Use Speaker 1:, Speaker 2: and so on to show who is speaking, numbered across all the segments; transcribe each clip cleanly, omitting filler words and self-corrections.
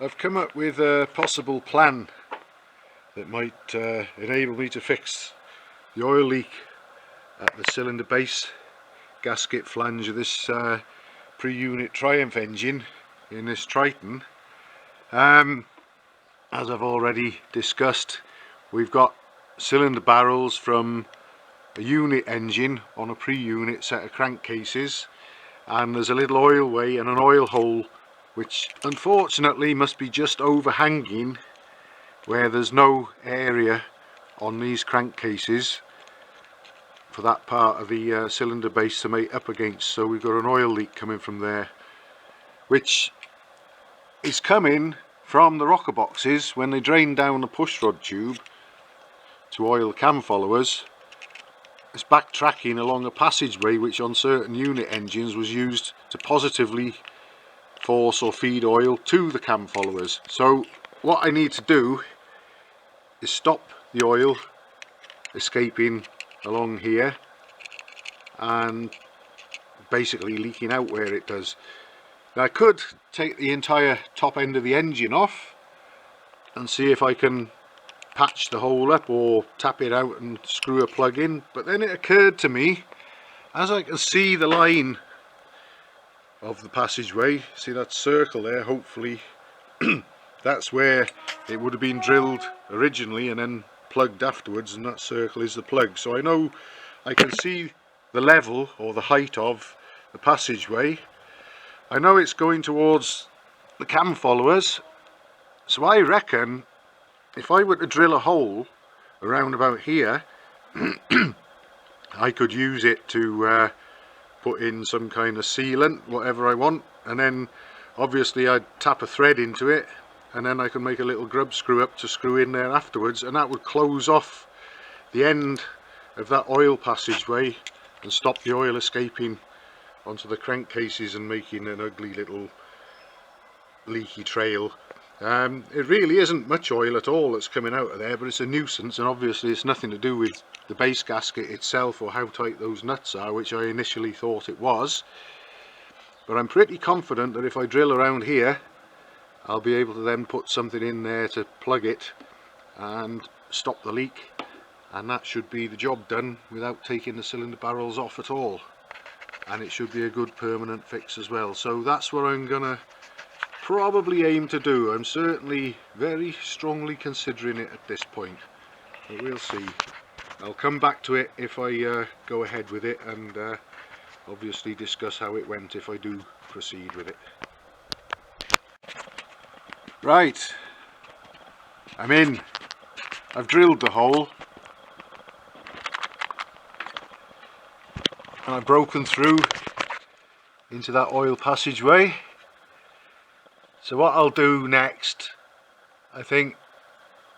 Speaker 1: I've come up with a possible plan that might enable me to fix the oil leak at the cylinder base gasket flange of this pre-unit Triumph engine in this Triton. As I've already discussed, we've got cylinder barrels from a unit engine on a pre-unit set of crankcases, and there's a little oil way and an oil hole which unfortunately must be just overhanging where there's no area on these crankcases for that part of the cylinder base to mate up against. So we've got an oil leak coming from there, which is coming from the rocker boxes when they drain down the pushrod tube to oil cam followers. It's backtracking along a passageway which on certain unit engines was used to positively force or feed oil to the cam followers. So what I need to do is stop the oil escaping along here and basically leaking out where it does. Now I could take the entire top end of the engine off and see if I can patch the hole up or tap it out and screw a plug in, but then it occurred to me, as I can see the line of the passageway, see that circle there, hopefully that's where it would have been drilled originally and then plugged afterwards, and that circle is the plug. So I know I can see the level or the height of the passageway. I know it's going towards the cam followers, so I reckon if I were to drill a hole around about here I could use it to put in some kind of sealant, whatever I want, and then obviously I'd tap a thread into it and then I can make a little grub screw up to screw in there afterwards, and that would close off the end of that oil passageway and stop the oil escaping onto the crankcases and making an ugly little leaky trail. It really isn't much oil at all that's coming out of there, but it's a nuisance, and obviously it's nothing to do with the base gasket itself or how tight those nuts are, which I initially thought it was. But I'm pretty confident that if I drill around here I'll be able to then put something in there to plug it and stop the leak, and that should be the job done without taking the cylinder barrels off at all, and it should be a good permanent fix as well. So that's what I'm gonna probably aim to do. I'm certainly very strongly considering it at this point, but we'll see. I'll come back to it if I go ahead with it, and obviously discuss how it went if I do proceed with it. Right, I'm in. I've drilled the hole and I've broken through into that oil passageway. So what I'll do next, I think,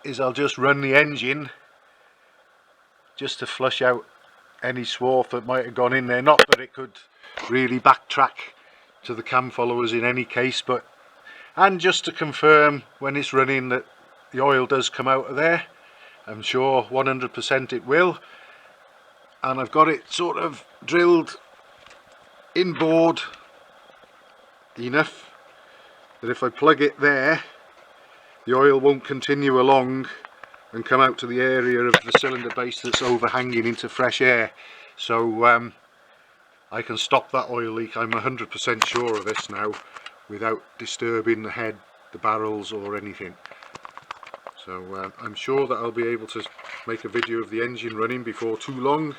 Speaker 1: is I'll just run the engine just to flush out any swarf that might have gone in there. Not that it could really backtrack to the cam followers in any case, but and just to confirm when it's running that the oil does come out of there. I'm sure 100% it will, and I've got it sort of drilled inboard enough that if I plug it there the oil won't continue along and come out to the area of the cylinder base that's overhanging into fresh air. So I can stop that oil leak. I'm 100% sure of this now, without disturbing the head, the barrels or anything. So I'm sure that I'll be able to make a video of the engine running before too long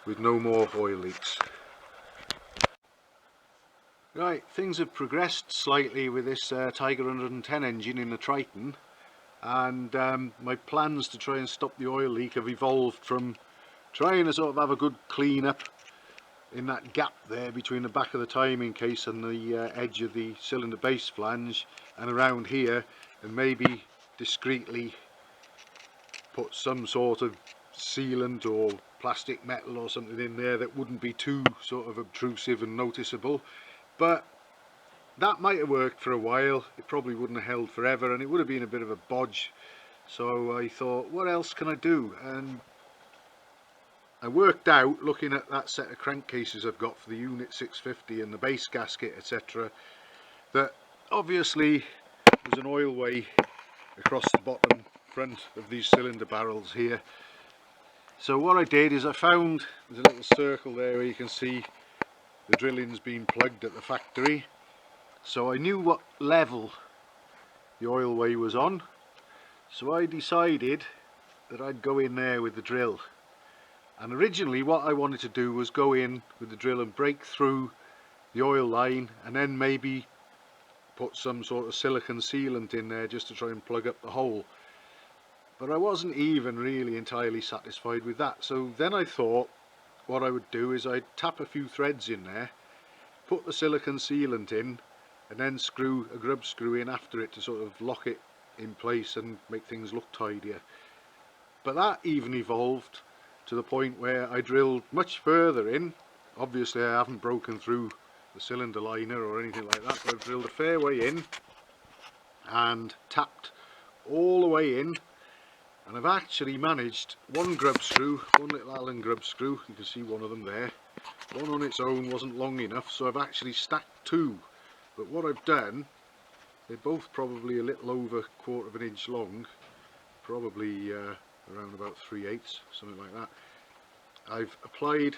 Speaker 1: with no more oil leaks. Right, things have progressed slightly with this Tiger 110 engine in the Triton, and my plans to try and stop the oil leak have evolved from trying to sort of have a good clean up in that gap there between the back of the timing case and the edge of the cylinder base flange and around here, and maybe discreetly put some sort of sealant or plastic metal or something in there that wouldn't be too sort of obtrusive and noticeable. But that might have worked for a while. It probably wouldn't have held forever and it would have been a bit of a bodge. So I thought, what else can I do? And I worked out, looking at that set of crankcases I've got for the Unit 650 and the base gasket, etc., that obviously there's an oil way across the bottom front of these cylinder barrels here. So what I did is I found there's a little circle there where you can see the drilling's been plugged at the factory. So I knew what level the oil way was on, so I decided that I'd go in there with the drill. And originally what I wanted to do was go in with the drill and break through the oil line and then maybe put some sort of silicone sealant in there just to try and plug up the hole. But I wasn't even really entirely satisfied with that, so then I thought what I would do is I'd tap a few threads in there, put the silicone sealant in, and then screw a grub screw in after it to sort of lock it in place and make things look tidier. But that even evolved to the point where I drilled much further in. Obviously I haven't broken through the cylinder liner or anything like that, but I've drilled a fair way in and tapped all the way in, and I've actually managed one grub screw, one little Allen grub screw, you can see one of them there. One on its own wasn't long enough, so I've actually stacked two. But what I've done, they're both probably a little over 1/4 of an inch long, probably around about 3/8, something like that. I've applied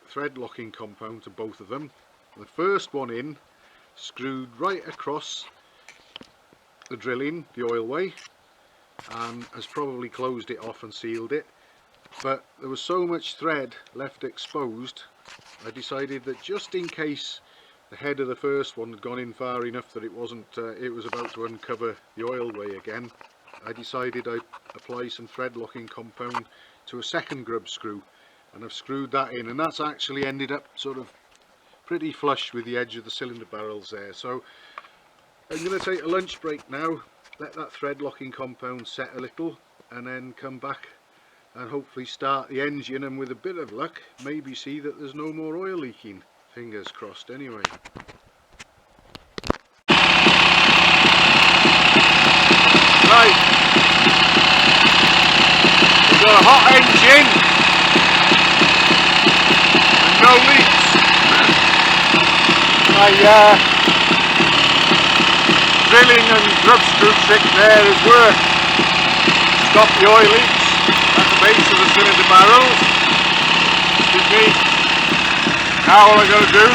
Speaker 1: thread locking compound to both of them. The first one in, screwed right across the drilling, the oil way, and has probably closed it off and sealed it. But there was so much thread left exposed, I decided that just in case the head of the first one had gone in far enough that it wasn't, it was about to uncover the oil way again, I decided I'd apply some thread locking compound to a second grub screw, and I've screwed that in, and that's actually ended up sort of pretty flush with the edge of the cylinder barrels there. So I'm going to take a lunch break now, let that thread locking compound set a little, and then come back and hopefully start the engine, and with a bit of luck maybe see that there's no more oil leaking. Fingers crossed anyway. Right, we've got a hot engine and no leaks. My drilling and grub screw trick there has worked. Stop the oil leaks at the base of the cylinder barrels. Excuse me. Now all I got to do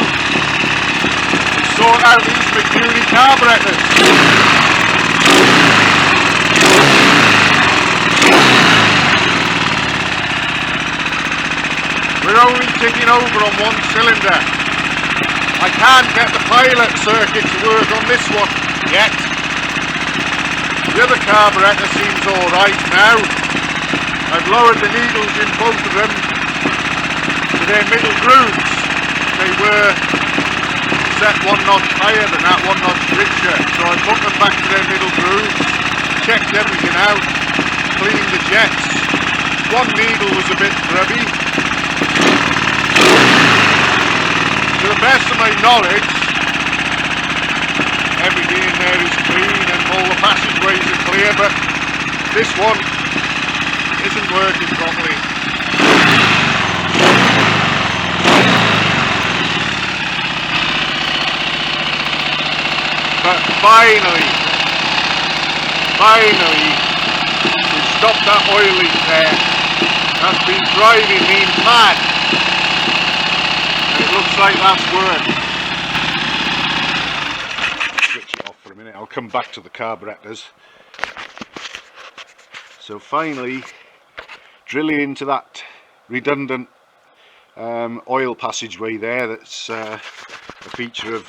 Speaker 1: is sort out these McNulty carburetors. We're only ticking over on one cylinder. I can't get the pilot circuit to work on this one yet. The other carburetor seems alright now. I've lowered the needles in both of them to their middle grooves. They were set 1 notch higher than that, 1 notch richer, so I put them back to their middle grooves, checked everything out, cleaned the jets. One needle was a bit grubby. To the best of my knowledge, everything in there is clean and all the passageways are clear, but this one isn't working properly. But finally, we've stopped that oil leak there. That's been driving me mad. And it looks like that's worked. Switch it off for a minute, I'll come back to the carburetors. So finally, drilling into that redundant oil passageway there, that's a feature of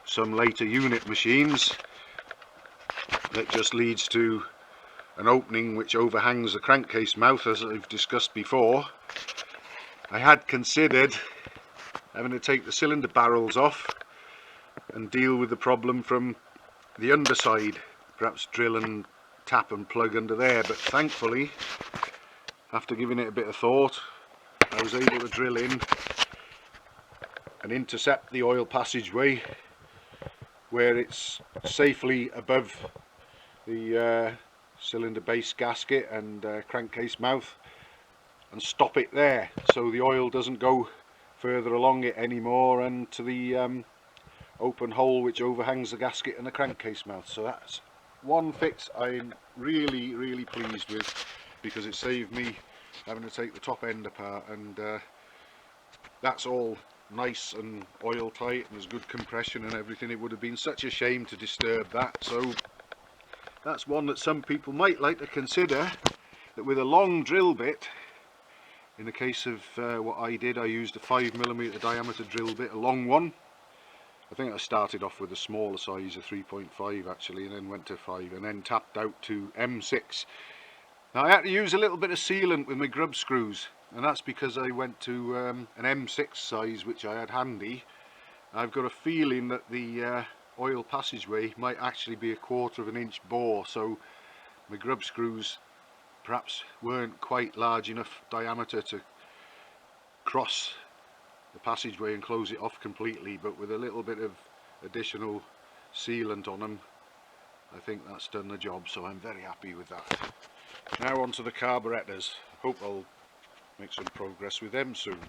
Speaker 1: some later unit machines, that just leads to an opening which overhangs the crankcase mouth, as I've discussed before. I had considered having to take the cylinder barrels off and deal with the problem from the underside, perhaps drill and tap and plug under there, but thankfully, after giving it a bit of thought, I was able to drill in and intercept the oil passageway where it's safely above the cylinder base gasket and crankcase mouth, and stop it there so the oil doesn't go further along it anymore and to the open hole which overhangs the gasket and the crankcase mouth. So that's one fix I'm really pleased with, because it saved me having to take the top end apart, and that's all nice and oil tight and there's good compression and everything. It would have been such a shame to disturb that. So that's one that some people might like to consider, that with a long drill bit, in the case of what I did, I used a 5mm diameter drill bit, a long one. I think I started off with a smaller size of 3.5 actually, and then went to 5, and then tapped out to M6. Now I had to use a little bit of sealant with my grub screws, and that's because I went to an M6 size which I had handy. I've got a feeling that the oil passageway might actually be a 1/4 of an inch bore, so my grub screws perhaps weren't quite large enough diameter to cross the passageway and close it off completely, but with a little bit of additional sealant on them, I think that's done the job, so I'm very happy with that. Now on to the carburetors. Hope I'll make some progress with them soon.